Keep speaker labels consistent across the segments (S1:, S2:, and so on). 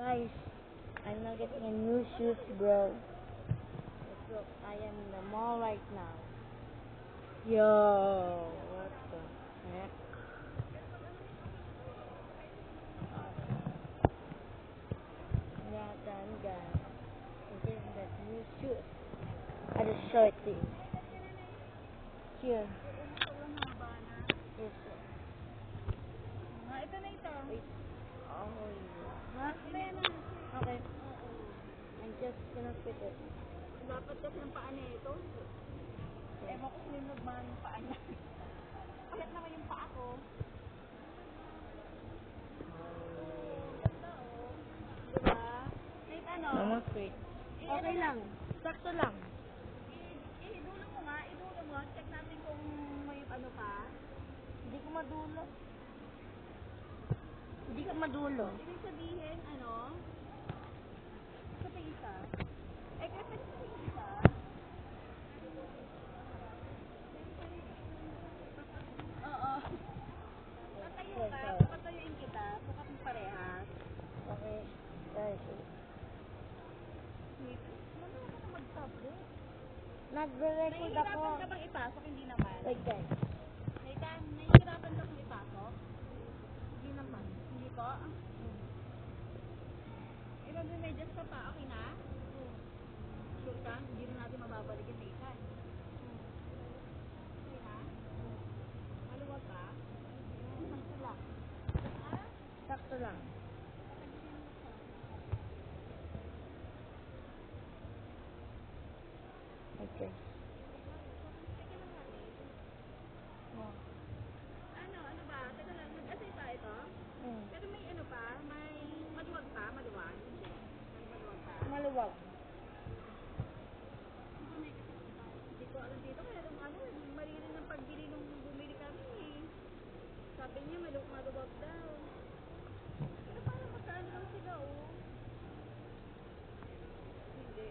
S1: Guys, I'm not getting a new shoes, bro. Look, I am in the mall right now. Yo, what the heck? Yeah, done, guys. I'm getting that new shoes. I just show it to you. Here. Yes, sir.
S2: Ito na ito.
S1: Wait. Oh, yeah.
S2: Ayan na.
S1: Okay. I'm just gonna fit it.
S2: Dapat kasi ng paa niya ito. Ewan ko kung yung man yung paa niya. Palit naman yung paa ko. Ganda oh. Diba? Wait, ano?
S1: Mama, wait. Okay lang. Sakto lang.
S2: Idulo mo nga. Idulo mo. Check natin kung may ano pa.
S1: Hindi ko madulo. Hindi ka madulo.
S2: Ibig sabihin, ano? Ito pa isa. Kasi ito pa isa. Oo. Patayo ka. Patayuin kita. Sukat mo parehas.
S1: Okay. Guys,
S2: Mamaya ka na mag-tablet.
S1: nagre-record ako.
S2: Nahihirapan ka bang ipasok? Hindi naman.
S1: Wait, guys.
S2: Nahihirapan ka bang ipasok?
S1: Hindi naman.
S2: Hindi po? Ilan yung medyas ka pa? Okay na? Sure ka? Hindi rin natin mababalik yung medyas. Okay na? Maluwag ka?
S1: Sakto lang.
S2: Ha?
S1: Sakto lang. Okay. Oh.
S2: Ano ba? Teka lang, nag-assay pa ito? Pero may ano pa? May maluwag pa? Maluwag? Hindi. May maluwag pa?
S1: Maluwag.
S2: Hindi ko alam dito kaya nung mali rin ang pagbili nung bumili kami eh. Sabi niya maluwag daw. Pero parang magkaano lang sila oh. Hindi.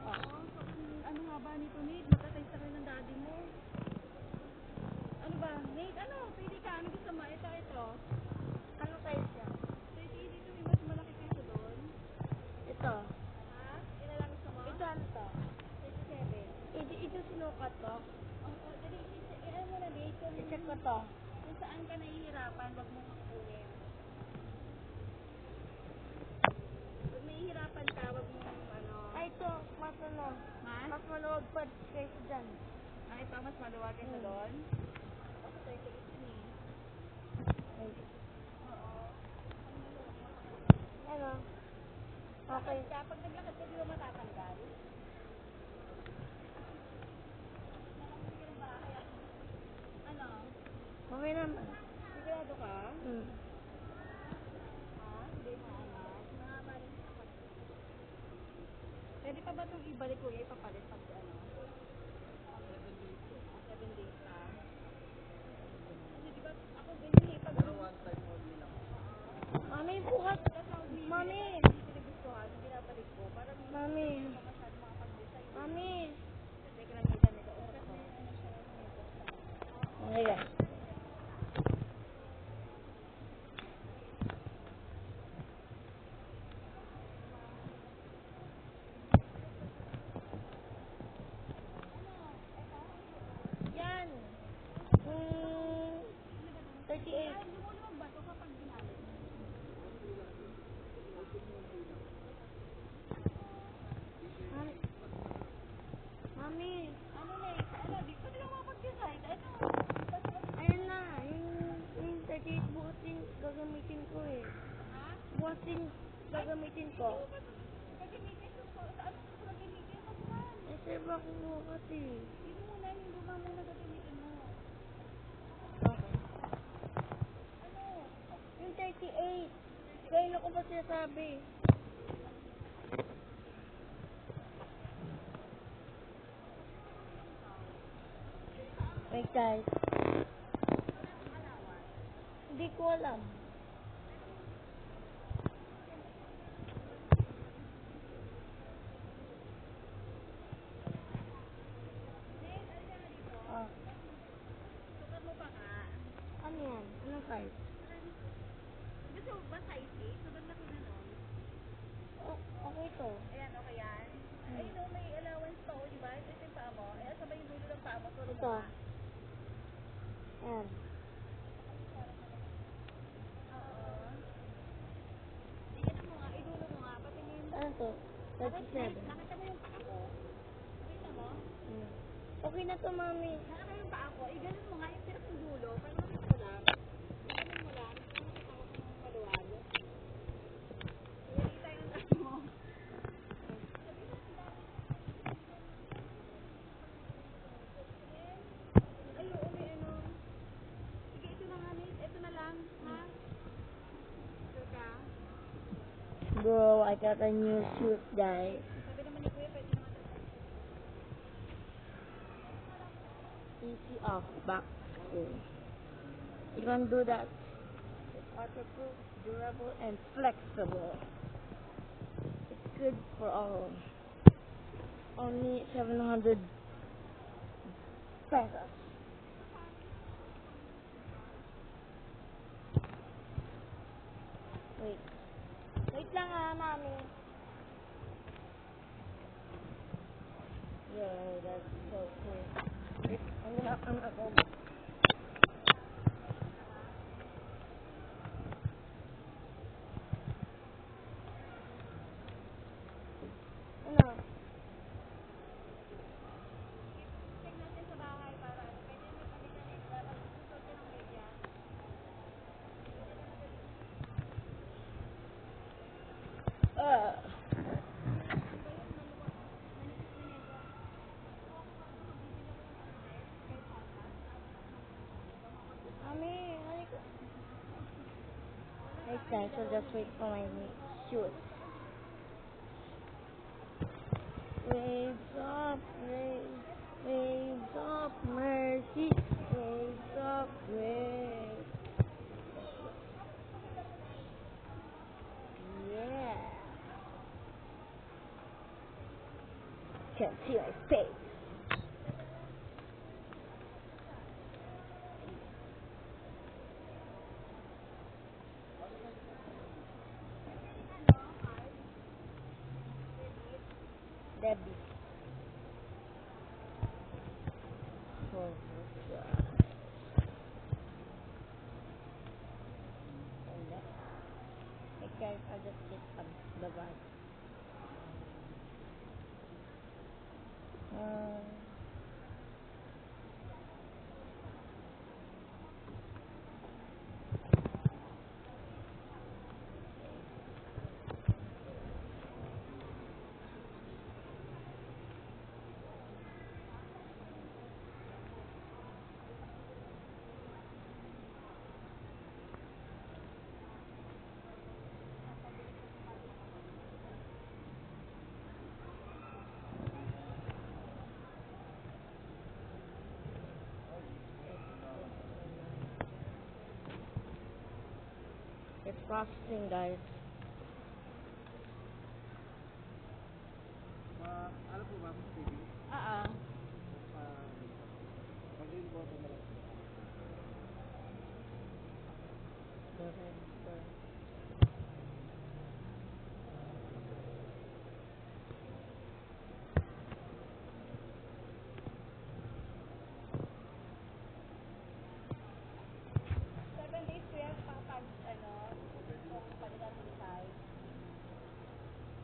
S2: Oo. So, ano nga ba nito Nate? Magka-size ka rin ng daddy mo. Ano ba? Nate, ano? Pili ka. Ano gusto mo? Ito.
S1: Ano size yan?
S2: Pwede dito may mas malaki kaysa doon.
S1: Ito.
S2: Ha? Ilan lang gusto mo?
S1: Ito ano to?
S2: 37.
S1: Ito sinukat to?
S2: Oo. Dali, ano mo na Nate?
S1: I-check ko to.
S2: Kung saan ka nahihirapan, wag mong kunin. Pag nahihirapan ka, wag mong ano.
S1: Ay, ito. Mas ano. Mas maluwag pa kaysa dyan.
S2: Ito, mas maluwag kaysa doon. Ako 38 yun eh.
S1: Wait.
S2: Oo.
S1: Ano? Okay.
S2: Pag naglakad ka, di ba matatanggal? Ano?
S1: Okay naman.
S2: Sigurado ka? Ha? Hindi maangat. Nangangalit sa kapatid. Pwede pa ba itong ibalik ko ipapalit pag ano? 7 days pa. Kasi di ba ako ganyan eh pag one time only lang.
S1: Mami, bukas. Mami.
S2: Hindi pinagustuhan, hindi napalik ko. Parang
S1: Mami.
S2: hindi pa masyado makapag-decide.
S1: Mami.
S2: Teka lang yung ganito. Oras na yun, ano siya,
S1: Okay, guys. Yan. 38.
S2: lumulubog ba ito kapag ginamit?
S1: Mami.
S2: Ano na eh? Ano? Di pa nila makapag-decide. Ano?
S1: Ayun na. Yung 38 bukas din gagamitin ko eh.
S2: Ha?
S1: Bukas din gagamitin ko.
S2: Gagamitin ko po. Saan mo gagamitin? Pagkuhan.
S1: Eh, sir, bakit bukas eh?
S2: Hindi muna, yung luma muna gagamitin mo.
S1: Okay.
S2: Ano?
S1: Yung 38. Kaya na ko ba sinasabi? Wait, guys. Hindi ko alam.
S2: Sukat mo pa ka.
S1: Ano yan? Anong size?
S2: Gusto mo ba size
S1: Ito. Ayan.
S2: Tingnan mo nga, idulo mo nga, patingin.
S1: Ano to? 37.
S2: Nakita mo yung paa ko? Nakita mo?
S1: Okay na to, mami.
S2: Nakita yung paa ko? Ganun mo nga, yung pinakang dulo, para makita ko lang. Ganun mo lang, makita ko kung maluwag. Hindi tayo ng dami mo. Ay, oo, may ano. Sige, ito na nga, Nate. Ito na lang, ha? Sure ka?
S1: Bro, I got a new suit, guys.
S2: Sabi naman ni Kuya, pwede naman ito.
S1: Easy off, back school. You can do that. It's waterproof, durable, and flexible. It's good for all. Only 700 pesos. Wait. Wait lang mami. Yeah, that's so cool. I'm gonna go. Ano?
S2: Check natin sa bahay para ano, pwede may palitan eh. Dapat susot ka ng medyas.
S1: Mami, hey guys, so just wait for my shoes. Waves of grace, waves of mercy, waves of grace. Yeah. Can't see my face. Debbie. Oh my god. Hey guys, I just hit the bag. It's processing, guys.
S3: Ano po ba, Miss Baby? Pag-rin po ito na lang.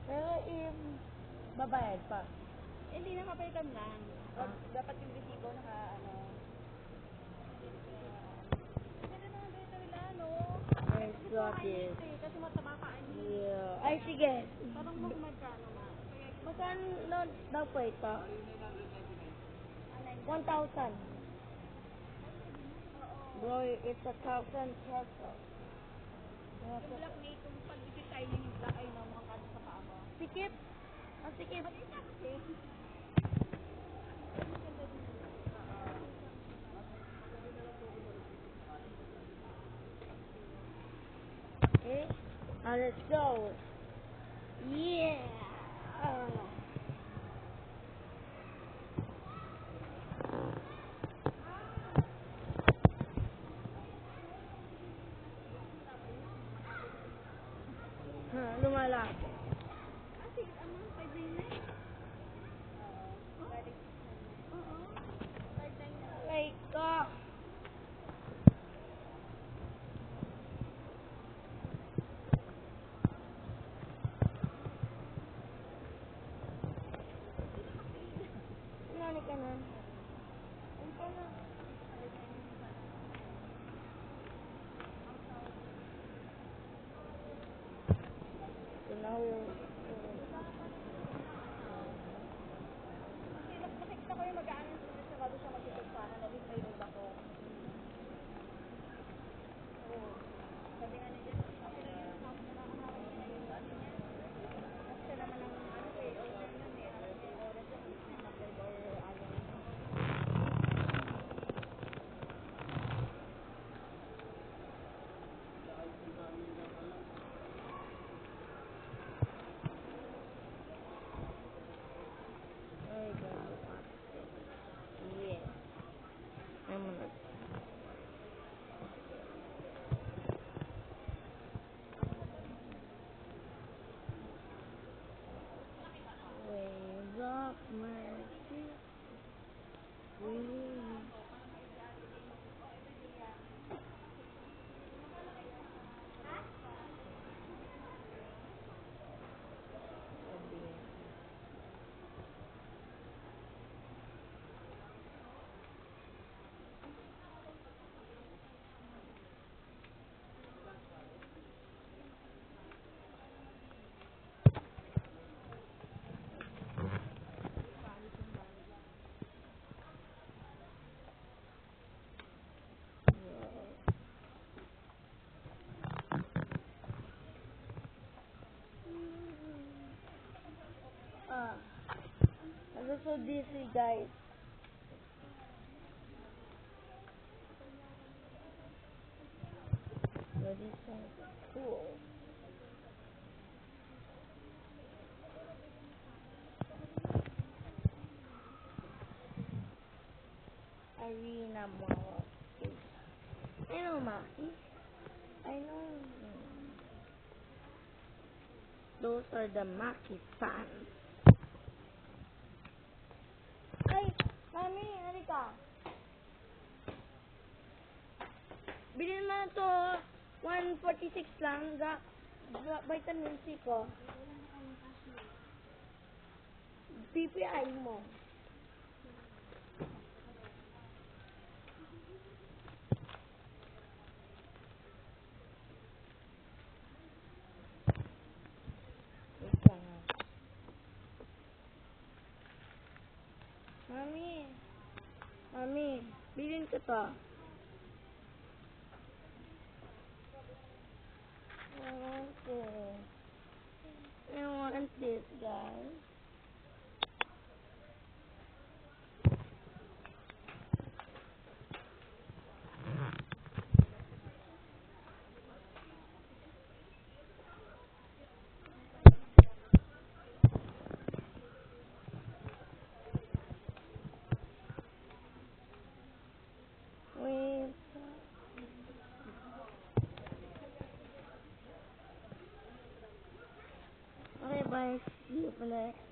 S1: Pero babayad pa.
S2: Hindi na kapalitan lang. Dapat yung resibo naka ano. Pwede naman dito nila, no?
S1: I got it.
S2: Kasi mataba pa niya.
S1: Yeah. Ay, sige.
S2: Parang magkano ma.
S1: Magkano daw po ito? 1,000. Bro, it's 1,000 pesos.
S2: Yung black mate, kung pag-visit tayo niya yung black ay no, mga kaso sa paa mo.
S1: Sikip. Ang sikip.
S2: Maliit na kasi.
S1: Okay. Let's go. Yeah. Lumalaki.
S2: Kasi, ano, 599? Oo. 599 Nakikita ko yung mag-aanan sa sarado siya magtutog sa akin. At may load ako. Oo. Sabi nga niya, okay lang yun. Nakakahawak niya na yung ano niya. Kasi siya naman ang ano eh, owner nun eh. Alam niya yung oras niya. Kung gusto niya mag-drive or ano.
S1: Ay, ganun. Yes. I'm gonna... Waves of mercy. I'm just so dizzy, guys. But this one's cool. Arena Mall. I know, Maki. I know. Those are the Maki fans. Ay, Mami, halika. Bilhin mo na to. 146 lang. Vitamin C ko. PPI mo. Ito nga. Mami, bilhin ko to. I want this, guys. Wait. Okay, bye. See you for the next